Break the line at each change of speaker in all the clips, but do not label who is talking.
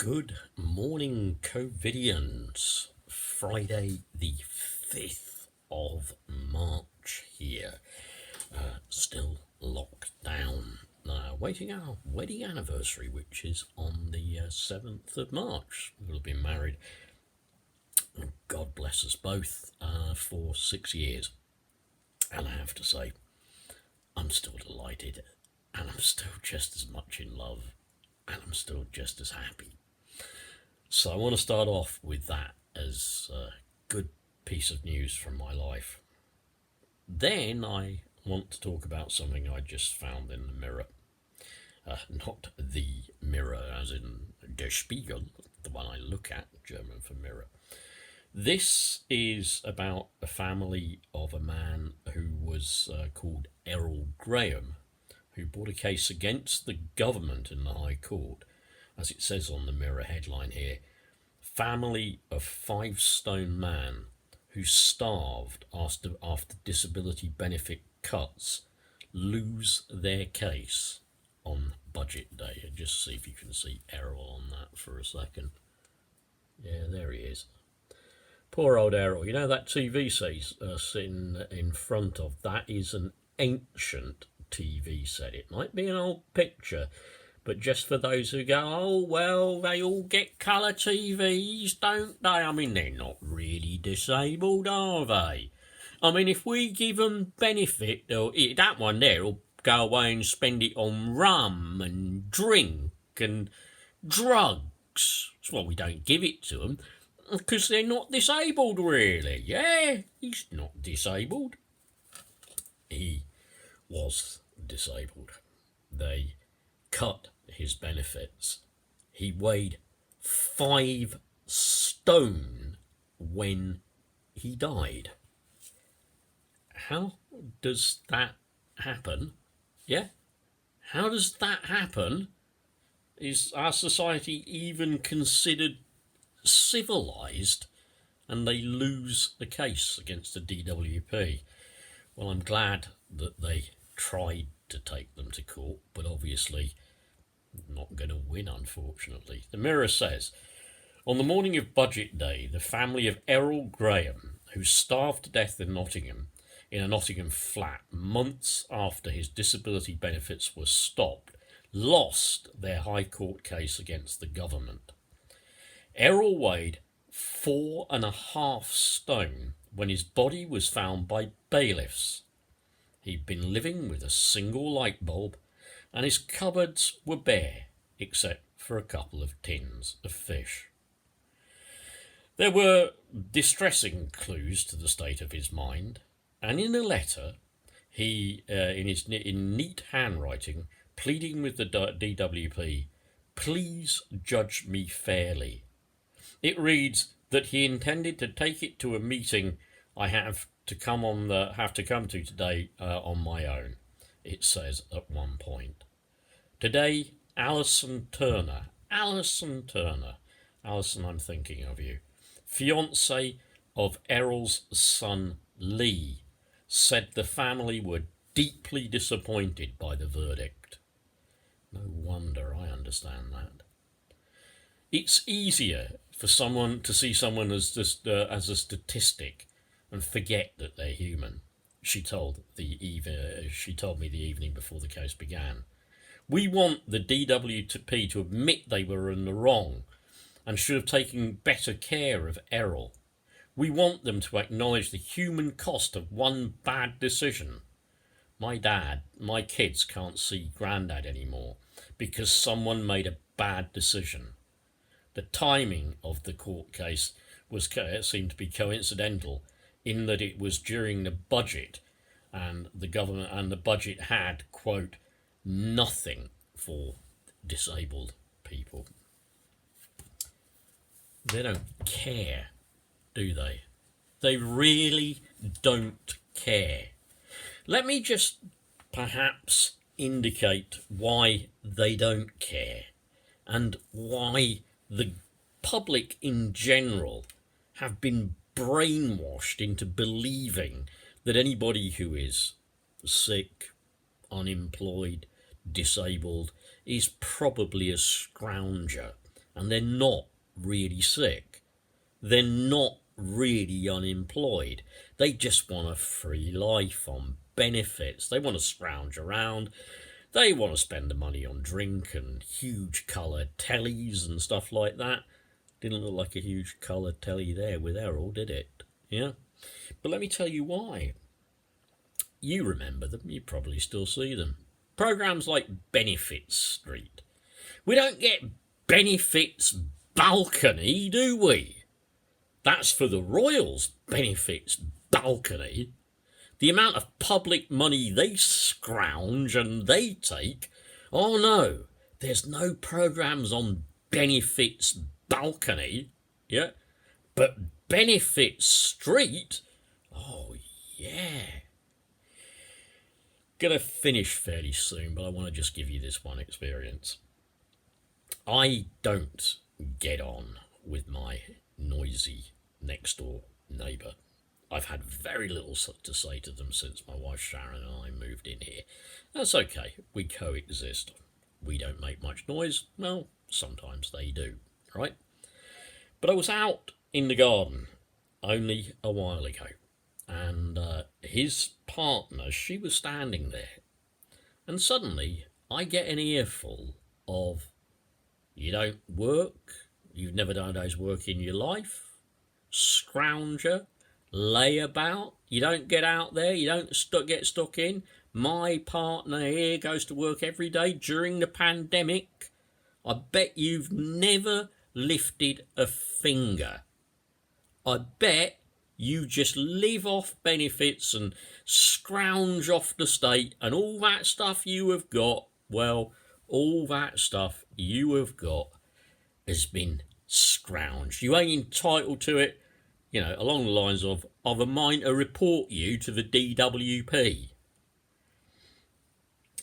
Good morning, Covidians. Friday the 5th of March here. Still locked down. Waiting our wedding anniversary, which is on the 7th of March. We'll have been married, God bless us both, for 6 years. And I have to say, I'm still delighted, and I'm still just as much in love, and I'm still just as happy. So I want to start off with that as a good piece of news from my life. Then I want to talk about something I just found in the mirror. Not the mirror as in Der Spiegel, the one I look at, German for mirror. This is about a family of a man who was called Errol Graham, who brought a case against the government in the High Court. As it says on the Mirror headline here, family of 5-stone man who starved after disability benefit cuts lose their case on budget day. And just see if you can see Errol on that for a second. Yeah, there he is. Poor old Errol. You know that TV sitting in front of, that is an ancient TV set. It might be an old picture, but just for those who go, oh, well, they all get colour TVs, don't they? I mean, they're not really disabled, are they? I mean, if we give them benefit, that one there will go away and spend it on rum and drink and drugs. Well, we don't give it to them because they're not disabled, really. Yeah, he's not disabled. He was disabled. They cut his benefits. He weighed 5 stone when he died. How does that happen? Yeah? How does that happen? Is our society even considered civilised? And they lose the case against the DWP. Well, I'm glad that they tried to take them to court, but obviously not going to win, unfortunately. The Mirror says, on the morning of budget day, the family of Errol Graham, who starved to death in Nottingham, in a Nottingham flat, months after his disability benefits were stopped, lost their High Court case against the government. Errol weighed 4.5 stone when his body was found by bailiffs. He'd been living with a single light bulb, and his cupboards were bare, except for a couple of tins of fish. There were distressing clues to the state of his mind, and in a letter, he, in neat handwriting, pleading with the DWP, please judge me fairly. It reads that he intended to take it to a meeting I have to come to today on my own, it says at one point. Today, Alison Turner, Alison, I'm thinking of you, fiancée of Errol's son Lee, said the family were deeply disappointed by the verdict. No wonder, I understand that. It's easier for someone to see someone as just as a statistic and forget that they're human, she told me the evening before the case began. We want the DWP to admit they were in the wrong and should have taken better care of Errol. We want them to acknowledge the human cost of one bad decision. My kids can't see Grandad anymore because someone made a bad decision. The timing of the court case seemed to be coincidental in that it was during the budget, and the government and the budget had, quote, nothing for disabled people. They don't care, do they? They really don't care. Let me just perhaps indicate why they don't care and why the public in general have been brainwashed into believing that anybody who is sick, unemployed, disabled is probably a scrounger and they're not really sick. They're not really unemployed. They just want a free life on benefits. They want to scrounge around. They want to spend the money on drink and huge coloured tellies and stuff like that. Didn't look like a huge coloured telly there with Errol, did it? Yeah? But let me tell you why. You remember them, you probably still see them. Programs like Benefits Street. We don't get Benefits Balcony, do we? That's for the Royals' Benefits Balcony. The amount of public money they scrounge and they take. Oh no, there's no programs on Benefits Balcony. Yeah? But Benefits Street? Oh yeah. Gonna finish fairly soon, but I want to just give you this one experience. I don't get on with my noisy next door neighbour. I've had very little to say to them since my wife Sharon and I moved in here. That's okay, we coexist. We don't make much noise. Well, sometimes they do, right? But I was out in the garden only a while ago, and his partner, she was standing there, and suddenly I get an earful of, "You don't work, you've never done a day's work in your life, scrounger, layabout, you don't get out there, you don't get stuck in. My partner here goes to work every day during the pandemic. I bet you've never lifted a finger. I bet you just live off benefits and scrounge off the state, and all that stuff you have got, well, all that stuff you have got has been scrounged. You ain't entitled to it," along the lines of, "I've a mind to report you to the DWP."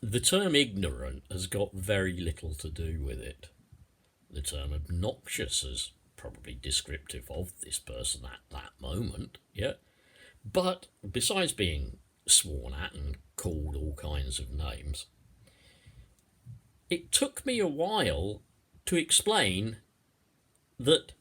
The term ignorant has got very little to do with it. The term obnoxious is probably descriptive of this person at that moment, yeah? But besides being sworn at and called all kinds of names, it took me a while to explain that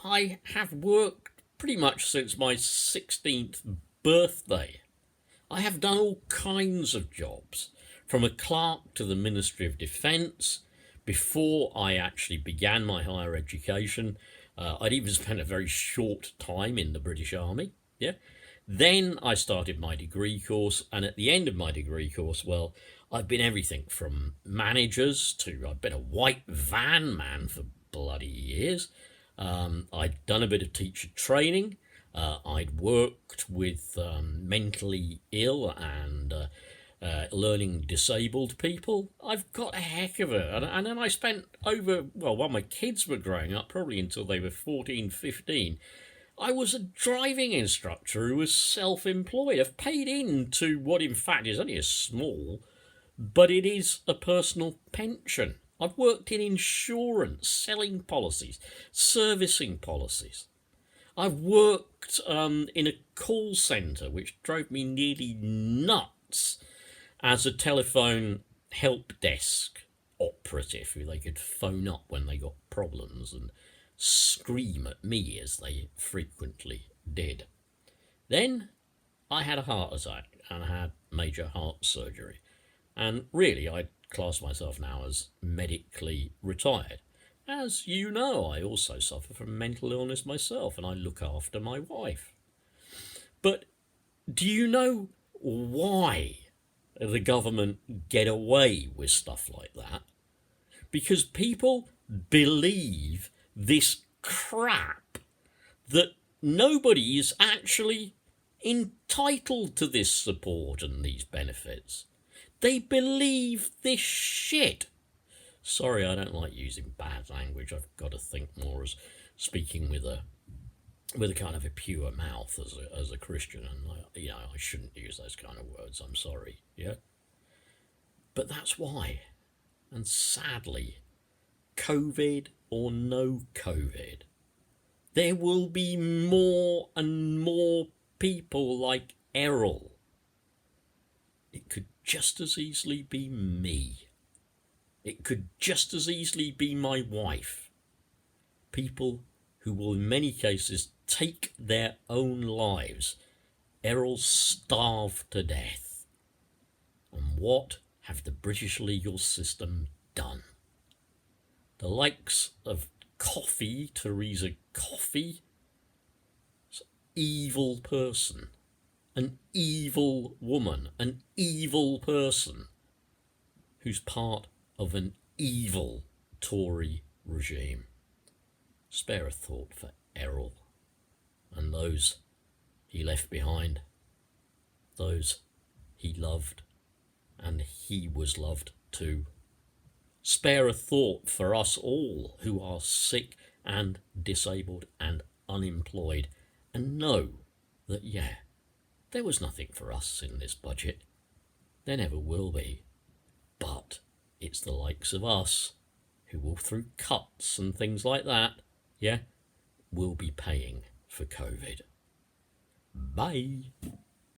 I have worked pretty much since my 16th birthday. I have done all kinds of jobs, from a clerk to the Ministry of Defence. Before I actually began my higher education, I'd even spent a very short time in the British Army. Yeah. Then I started my degree course, and at the end of my degree course, well, I've been everything from managers to I've been a white van man for bloody years. I'd done a bit of teacher training. I'd worked with mentally ill and learning disabled people. I've got a heck of it. And then I spent while my kids were growing up, probably until they were 14, 15, I was a driving instructor who was self-employed. I've paid into what in fact is only a small, but it is a personal pension. I've worked in insurance, selling policies, servicing policies. I've worked in a call centre, which drove me nearly nuts, as a telephone help desk operative who they could phone up when they got problems and scream at me, as they frequently did. Then I had a heart attack and I had major heart surgery. And really, I'd class myself now as medically retired. As you know, I also suffer from mental illness myself, and I look after my wife. But do you know why the government get away with stuff like that? Because people believe this crap that nobody is actually entitled to this support and these benefits. They believe this shit. Sorry, I don't like using bad language. I've got to think more as speaking with a kind of a pure mouth as a Christian, and I shouldn't use those kind of words. I'm sorry, yeah. But that's why. And sadly, COVID or no COVID, there will be more and more people like Errol. It could just as easily be me. It could just as easily be my wife. people who will in many cases take their own lives. Errol starved to death. And what have the British legal system done? The likes of Theresa Coffey, evil person, an evil woman, an evil person who's part of an evil Tory regime. Spare a thought for Errol and those he left behind, those he loved and he was loved too. Spare a thought for us all who are sick and disabled and unemployed, and know that, there was nothing for us in this budget. There never will be. But it's the likes of us who will, through cuts and things like that, will be paying for COVID. Bye.